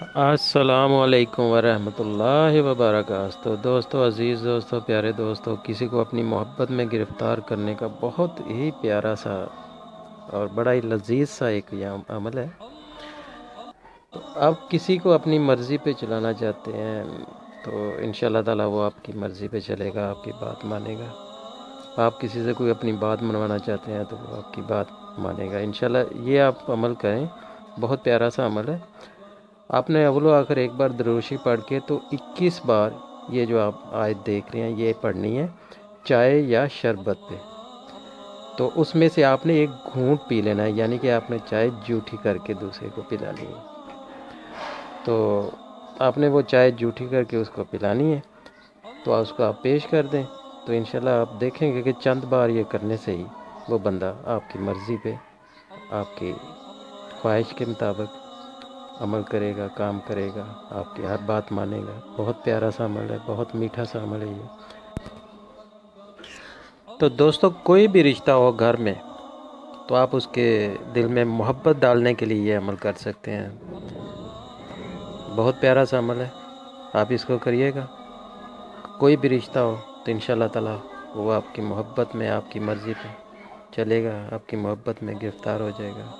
अस्सलामुअलैकुम वरहमतुल्लाहि वबरकातुहू। तो दोस्तों, अज़ीज़ दोस्तों, प्यारे दोस्तों, किसी को अपनी मोहब्बत में गिरफ़्तार करने का बहुत ही प्यारा सा और बड़ा ही लजीज सा एक यह अमल है। तो आप किसी को अपनी मर्ज़ी पे चलाना चाहते हैं तो इंशाअल्लाह ताला वो आपकी मर्ज़ी पे चलेगा, आपकी बात मानेगा। आप किसी से कोई अपनी बात मनवाना चाहते हैं तो वो आपकी बात मानेगा इंशाअल्लाह। ये आप अमल करें, बहुत प्यारा सा अमल है। आपने अव्वलो आखिर एक बार दरूशी पढ़ के तो 21 बार ये जो आप आयत देख रहे हैं ये पढ़नी है, चाय या शरबत पे। तो उसमें से आपने एक घूंट पी लेना है, यानी कि आपने चाय जूठी करके दूसरे को पिलानी है। तो आपने वो चाय जूठी करके उसको पिलानी है, तो उसको आप पेश कर दें। तो इंशाल्लाह आप देखेंगे कि चंद बार ये करने से ही वो बंदा आपकी मर्ज़ी पे, आपकी ख्वाहिश के मुताबिक अमल करेगा, काम करेगा, आपकी हर बात मानेगा। बहुत प्यारा सा अमल है, बहुत मीठा सा अमल है ये। तो दोस्तों, कोई भी रिश्ता हो घर में तो आप उसके दिल में मोहब्बत डालने के लिए ये अमल कर सकते हैं। बहुत प्यारा सा अमल है, आप इसको करिएगा। कोई भी रिश्ता हो तो इंशाअल्लाह ताला वो आपकी मोहब्बत में, आपकी मर्ज़ी पे चलेगा, आपकी मोहब्बत में गिरफ़्तार हो जाएगा,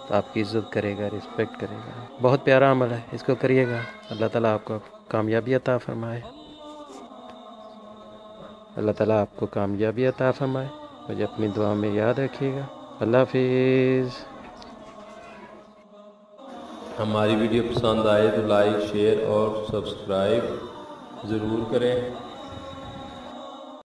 तो आपकी इज़्ज़त करेगा, रिस्पेक्ट करेगा। बहुत प्यारा अमल है, इसको करिएगा। अल्लाह ताला आपको कामयाबी अता फ़रमाए। अल्लाह ताला आपको कामयाबी अता फ़रमाए। मुझे अपनी दुआ में याद रखिएगा। अल्लाह हाफ़िज़। हमारी वीडियो पसंद आए तो लाइक, शेयर और सब्सक्राइब ज़रूर करें।